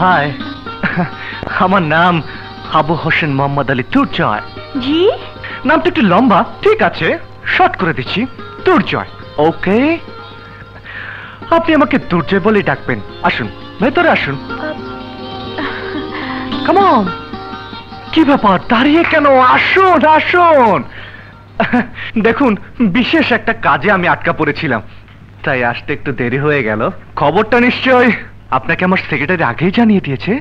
High, আমার নাম আবু হোসেন মোহাম্মদ আলী তুরজয়। জি, নামটা একটু লম্বা, ঠিক আছে শর্ট করে দিচ্ছি, তুরজয়। ওকে, আপনি আমাকে দুর্জয় বলে ডাকবেন। আসুন ভেতরে আসুন। কাম অন, কি ব্যাপার দাঁড়িয়ে কেন? আসুন আসুন। দেখুন, বিশেষ একটা কাজে আমি আটকা পড়েছিলাম, তাই আসতে একটু দেরি হয়ে গেল। খবরটা নিশ্চয় আপনাকে আমার সেক্রেটারি আগেই জানিয়ে দিয়েছে।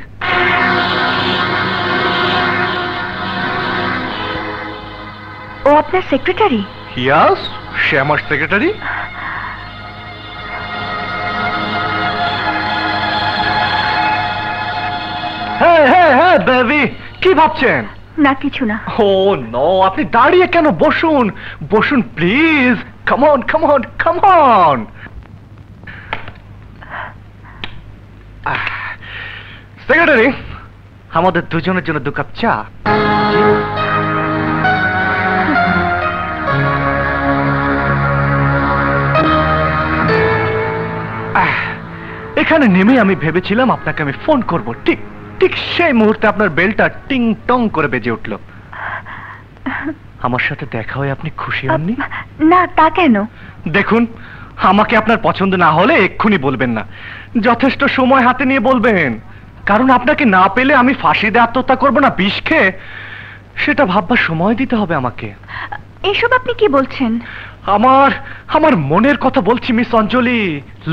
ও আপনার সেক্রেটারি? ইয়াস, সে আমার সেক্রেটারি। হ্যাঁ হ্যাঁ হ্যাঁ বেবি, কি ভাবছেন? না কিছু না। ও নো, আপনি দাঁড়িয়ে কেন? বসুন বসুন please. Come on come on come on. Secretary, আমাদের দুজনের জন্য 2 কাপ চা। এখানে নেমে আমি ভেবেছিলাম আপনাকে আমি ফোন করব, ঠিক ঠিক সেই মুহূর্তে আপনার বেলটা টিং টং করে বেজে উঠল। আমার সাথে দেখা হয়ে আপনি খুশি হননি? না, তা কেন? দেখুন, আমাকে আপনার পছন্দ না হলে এক্ষুনি বলবেন না, যথেষ্ট সময় হাতে নিয়ে বলবেন। কারণ আপনাকে না পেলে আমি ফাঁসিতে আত্মহত্যা করবো না বিষ খেয়ে, সেটা ভাববার সময় দিতে হবে আমাকে। এসব আপনি কি বলছেন? আমার মনের কথা বলছি miss Anjali.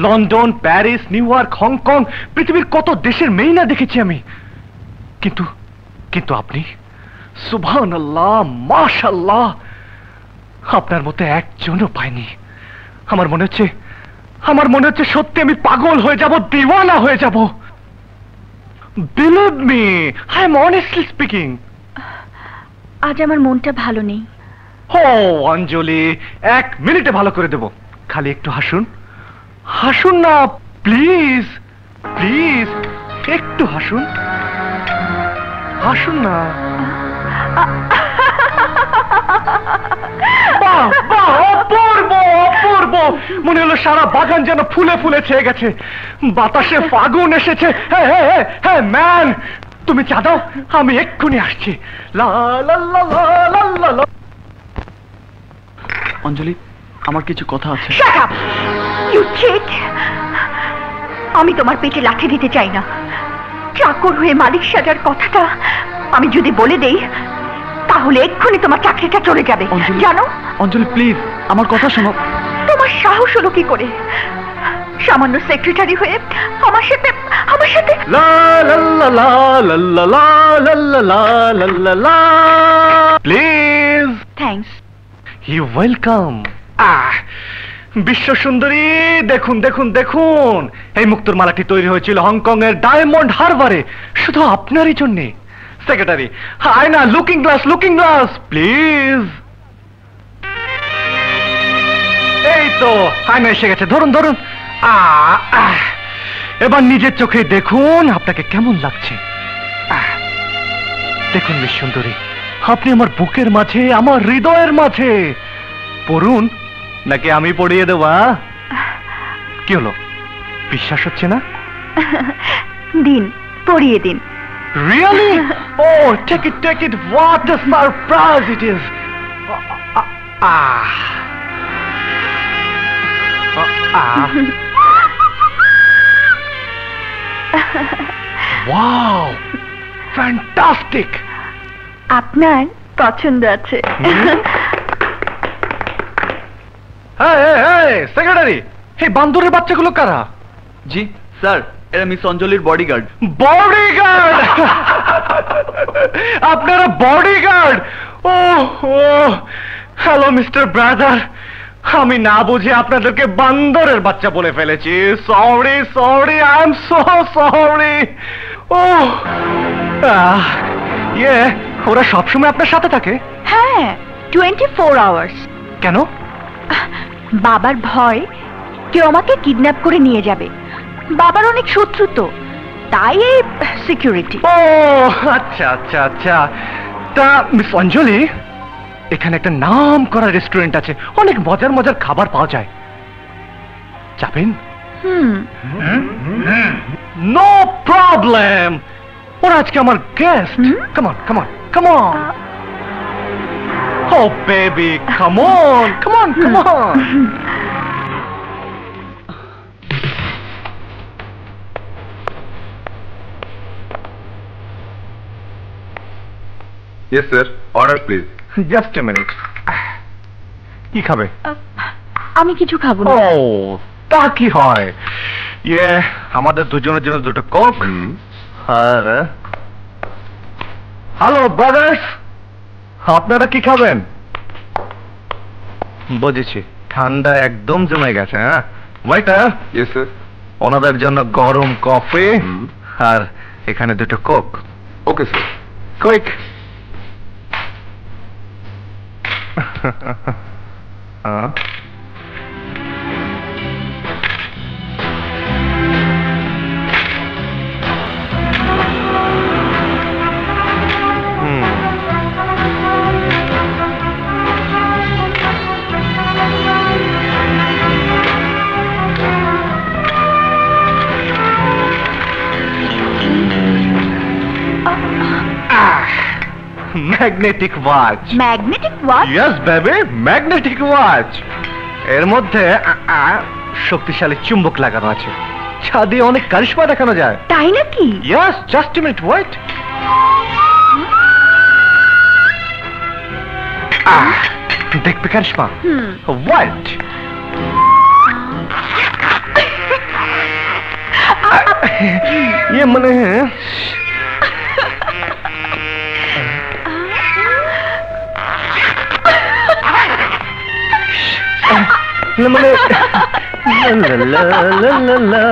London, Paris, New York, Hong, পৃথিবীর কত দেশের মেয়ে না দেখেছি আমি, কিন্তু কিন্তু আপনি, সুবহানাল্লাহ, মাশাআল্লাহ, আপনার মতো একজনও পাইনি। আমার মনে হচ্ছে সত্যি আমি পাগল হয়ে যাব, দিওয়ানা হয়ে যাব। Believe me, I am honestly speaking. আজ আমার মনটা ভালো নেই। ও অঞ্জলি, 1 মিনিটে ভালো করে দেব, খালি একটু হাসুন। হাসুন না প্লিজ প্লিজ, একটু হাসুন, হাসুন না। বাহ বাহ, অপূর্ব অপূর্ব। মনে হলো সারা বাগান যেন ফুলে ফুলে ছেয়ে গেছে, বাতাসে ফাগুন এসেছে। হ্যাঁ হ্যাঁ হ্যাঁ হ্যাঁ ম্যান, তুমি চা দাও, আমি এক্ষুনি আসছি। লা লা লা লা লা লা। অঞ্জলি, আমার কিছু কথা আছে। Shut up! You cheat! আমি তোমার পেটে লাথি দিতে চাই না। চাকর হয়ে মালিক সাজার কথাটা আমি যদি বলে দেই, তাহলে এক্ষুনি তোমার চাকরিটা চলে যাবে, জানো? অঞ্জলি প্লিজ, আমার কথা শোনো। তোমার সাহস হলো কি করে সামান্য সেক্রেটারি হয়ে আমার সাথে লা লা লা লা লা লা লা লা লা লা লা। প্লিজ। থ্যাঙ্কস। You welcome. বিশ্ব সুন্দরী, দেখুন দেখুন দেখুন, এই মুক্তোর মালাটি তৈরি হয়েছিল হংকং এর ডায়মন্ড হারবারে, শুধু আপনারই জন্য। সেক্রেটারি, আয়না, লুকিং গ্লাস প্লিজ। এই তো আয়না এসে গেছে, ধরুন ধরুন। এবার নিজের চোখে দেখুন আপনাকে কেমন লাগছে। দেখুন মিস সুন্দরী, আপনি আমার বুকের মাঝে, আমার হৃদয়ের মাঝে। পড়ুন নাকি আমি পড়িয়ে দেব? কি হলো, বিশ্বাস হচ্ছে না? দিন, পড়িয়ে দিন। Really? Oh, take it. What a surprise it is. Wow, fantastic. আপনার পছন্দ আছে। Hey, সেক্রেটারি, এই বান্দরের বাচ্চাগুলো কারা? জি স্যার, এরা মিস অঞ্জলির বডিগার্ড। বডিগার্ড? আপনারা বডিগার্ড? ও হ্যালো মিস্টার ব্রাদার, আমি না বুঝে আপনাদেরকে বান্দরের বাচ্চা বলে ফেলেছি। Sorry, I am so sorry. ওরা সবসময় আপনার সাথে থাকে? হ্যাঁ, 24 আওয়ার্স। কেন? বাবার ভয় কেউ আমাকে কিডন্যাপ করে নিয়ে যাবে। বাবার অনেক শত্রু তো, তাই এই সিকিউরিটি। ও আচ্ছা আচ্ছা আচ্ছা। তা মিস অঞ্জলি, এখানে একটা নাম করা রেস্টুরেন্ট আছে, অনেক মজার মজার খাবার পাওয়া যায়, যাবেন? নো প্রবলেম, ওরা আজকে আমার guest. Come on come on come on. Oh baby, come on, come on, come on. Yes, sir. Order, please. Just a minute. কি খাবে? আমি কিছু খাবো না। ও, তা কি হয়? ইয়ে, আমাদের দুজনের জন্য দুটো কোক। আর হ্যালো ব্রাদার্স, আপনারা কি খাবেন? বুঝেছি, ঠান্ডা একদম জমে গেছে। হ্যাঁ ওয়েটার, Yes, sir. ওনাদের জন্য গরম কফি আর এখানে দুটো Coke. Okay, sir. Quick. Magnetic watch. Magnetic watch? Yes baby, magnetic watch. এর মধ্যে শক্তিশালী চুম্বক লাগানো আছে, যা দিয়ে অনেক কারিশমা দেখানো যায়। তাই নাকি? Yes, just a minute wait. দেখবে কারিশমা? ওয়াট? ইয়ে মানে মানে লা লা লা লা লা।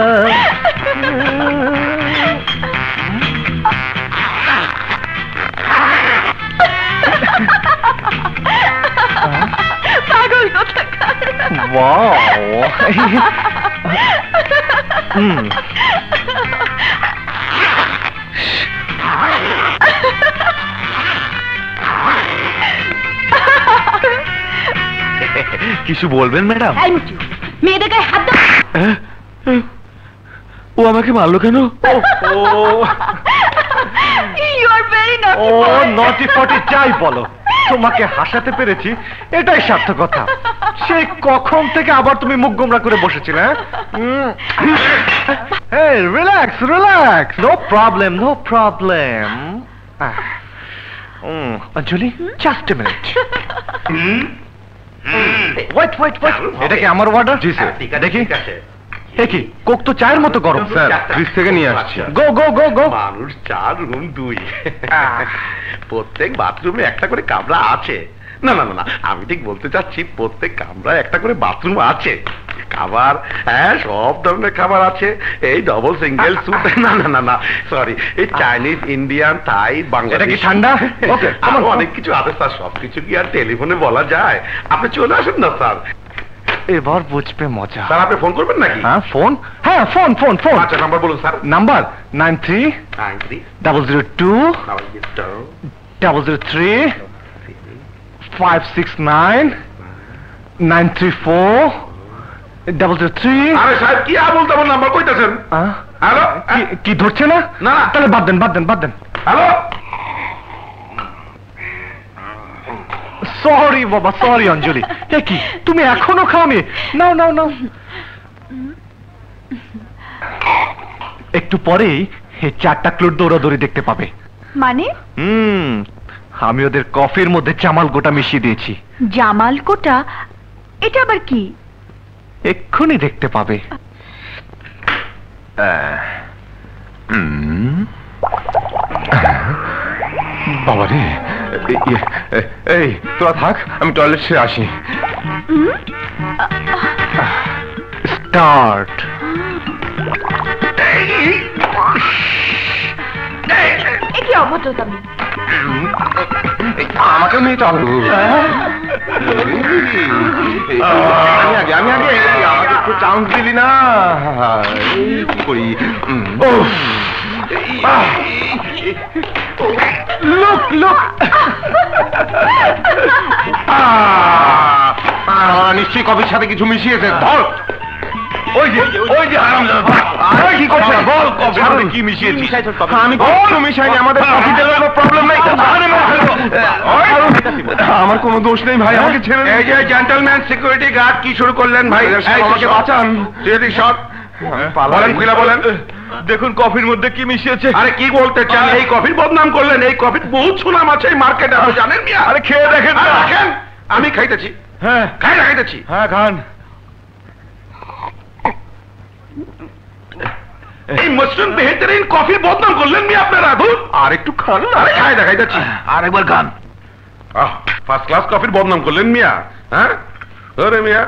পাগল কোথাকার। ওয়াও। কিছু বলবেন ম্যাডাম? মেয়েদের গায়ে হাত দাও। ও আমাকে মারলো কেন? You are very naughty O boy. নটি ফটি যাই বলো, তোমাকে হাসাতে পেরেছি এটাই সার্থকতা। সেই কখন থেকে আবার তুমি মুখ গোমরা করে বসেছিলে? Hey, relax, relax. No problem, no problem. Anjali, just a minute. Wait, wait, wait. এটা কি আমার অর্ডার? জি স্যার। দেখি। কি কোক তো চায়ের মতো গরম। স্যার, ফ্রিজ থেকে নিয়ে আসছি। গো গো গো গো। মানুষ 4 রুম 2, প্রত্যেক বাথরুমে একটা করে কামরা আছে। না না না না, আমি ঠিক বলতে চাচ্ছি প্রত্যেক কামরায় একটা করে বাথরুম আছে। খাবার, হ্যাঁ সব ধরনের খাবার আছে। এই ডবল সিঙ্গেল স্যুপ, না না না না সরি, এই চাইনিজ, ইন্ডিয়ান, থাই, বাংলাদেশি, ঠান্ডা ওকে আরো অনেক কিছু আছে স্যার। সবকিছু কি আর টেলিফোনে বলা যায়? আপনি চলে আসুন না স্যার। এবার বুঝবে মজা। স্যার আপনি ফোন করবেন নাকি? হ্যাঁ ফোন, হ্যাঁ ফোন ফোন ফোন। আচ্ছা নাম্বার বলুন স্যার। নাম্বার 93 002 003 569 934 003। আরে সাহেব কি আবল তাবল নাম্বার কইতাছেন? হ্যালো, কি ধরছে না? না তাহলে বাদ দেন বাদ দেন বাদ দেন। হ্যালো, সরি বাবা, সরি অঞ্জলি। কি তুমি এখনো খাওনি? নাও নাও নাও। একটু পরেই এই 4টা ক্লুট দৌড়াদৌড়ি দেখতে পাবে। মানে? আমি ওদের কফির মধ্যে জামাল গোটা মিশিয়ে দিয়েছি। জামাল কোটা? এটা আবার কি? এক্ষুনি দেখতে পাবে। বাবারে, এই তোরা থাক, আমি টয়লেট সেরে আসি। স্টার্ট। কি অভদ্রতা! আমাকে নিয়ে চল। আমি আগে আমাকে একটু চান্স দিলি না। কি করি? Look look. নিশ্চয়ই কফির সাথে কিছু মিশিয়েছে। ধর। ওই যে হারামজাদা, আরে কি করছিস? বল কফির মধ্যে কি মিশিয়েছিস? আমি কিছু মিশাইনি, আমাদের কফিতে কোনো প্রবলেম নাই। আমার কোনো দোষ নেই ভাই, আমাকে ছেড়ে দিন। এই যে জেন্টলম্যান সিকিউরিটি গার্ড কি শুরু করলেন ভাই? আমাকে বাঁচান। তুই সব বলেন, খুলে বলেন। দেখুন কফির মধ্যে কি মিশিয়েছে। আরে কি বলতে চান? এই কফির বদনাম করলেন। এই কফির বহুত সুনাম আছে এই মার্কেটে, আপনি জানেন মিয়া? আরে খেয়ে দেখেন না। রাখেন, আমি খাইতেছি। হ্যাঁ খাইতেছি। হ্যাঁ খান। এই মসরুম বেহতরিন কফি বদনাম করলেন মিয়া আপনারা। ধুর, আর একটু খান না। আরে খাইতেছি। আর একবার খান। ফার্স্ট ক্লাস কফির বদনাম করলেন মিয়া। হ্যাঁ আরে মিয়া,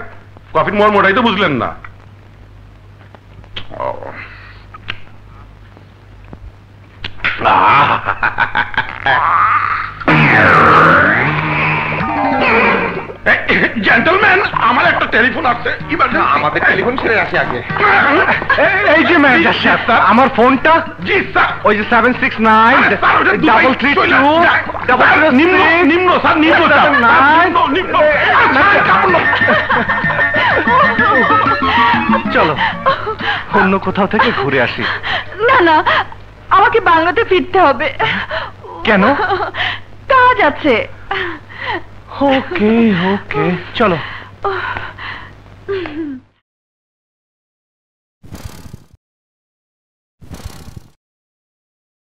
কফির মর্মটাই তো বুঝলেন না। জেন্টলম্যান, আমার একটা টেলিফোন আসছে। আমাদের টেলিফোন ছেড়ে আসি আগে। এই যে ম্যানেজার সাহেব, আমার ফোনটা জি স্যার। ওই যে 769 নিম্ন স্যার, নিম্ন স্যার, নিম্ন। চলো অন্য কোথাও থেকে ঘুরে আসি। না না, আমাকে বাংলাতে ফিরতে হবে। কেন? কাজ আছে। ওকে ওকে চলো।